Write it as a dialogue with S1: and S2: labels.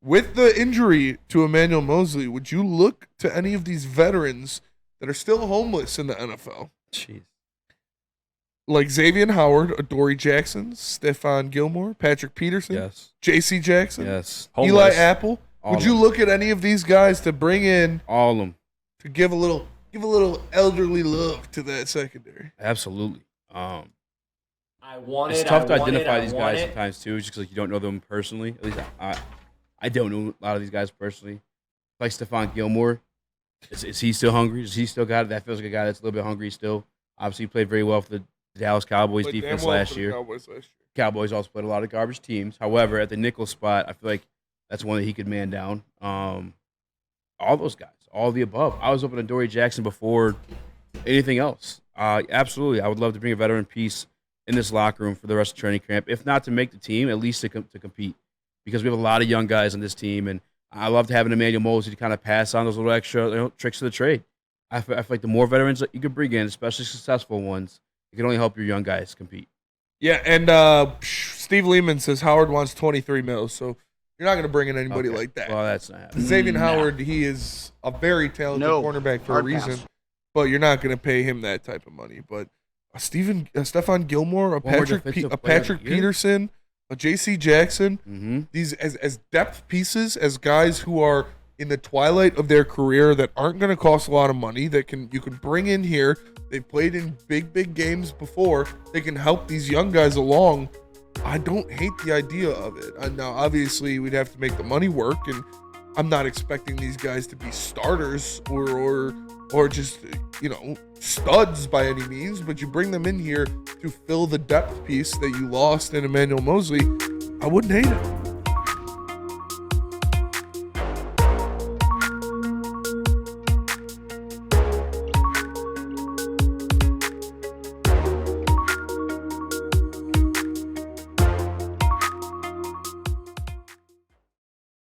S1: with the injury to Emmanuel Mosley, would you look to any of these veterans that are still homeless in the NFL?
S2: Jeez.
S1: Like Xavier Howard, Adoree Jackson, Stephon Gilmore, Patrick Peterson,
S2: Yes.
S1: J.C. Jackson,
S2: Yes.
S1: Eli
S2: Homeless.
S1: Apple.
S2: All
S1: Would
S2: of
S1: you
S2: them.
S1: look at any of these guys to bring in
S2: All of them.
S1: to give a little elderly love to that secondary?
S2: Absolutely.
S3: I want
S2: It's
S3: it.
S2: tough to
S3: I want
S2: identify
S3: it,
S2: these
S3: I want
S2: guys
S3: it.
S2: sometimes too, just because you don't know them personally. At least I don't know a lot of these guys personally. Like Stephon Gilmore, is he still hungry? Does he still got it? That feels like a guy that's a little bit hungry still. Obviously, he played very well for the Dallas Cowboys
S1: Played
S2: defense
S1: damn well
S2: last
S1: for the
S2: year.
S1: Cowboys last year.
S2: Cowboys also played a lot of garbage teams. However, at the nickel spot, I feel like that's one that he could man down. All those guys, all the above. I was open to Adoree Jackson before anything else. Absolutely, I would love to bring a veteran piece in this locker room for the rest of training camp, if not to make the team, at least to compete, because we have a lot of young guys on this team, and I loved having Emmanuel Mosley to kind of pass on those little extra tricks of the trade. I feel like the more veterans that you could bring in, especially successful ones, it can only help your young guys compete.
S1: Yeah, and Steve Lehman says Howard wants 23 mils, so you're not going to bring in anybody
S2: Okay.
S1: like that.
S2: Well, that's not happening.
S1: Xavier Howard, he is a very talented cornerback for a
S4: Hard
S1: reason,
S4: pass.
S1: but you're not going to pay him that type of money. But Stephon Gilmore,
S2: One more defensive player of
S1: Patrick
S2: the year.
S1: Peterson, a J.C. Jackson,
S2: Mm-hmm.
S1: these as depth pieces, as guys who are in the twilight of their career that aren't going to cost a lot of money, that you can bring in here. They've played in big games before. They can help these young guys along. I don't hate the idea of it. Now, obviously, we'd have to make the money work, and I'm not expecting these guys to be starters or just, studs by any means, but you bring them in here to fill the depth piece that you lost in Emmanuel Mosley. I wouldn't hate it.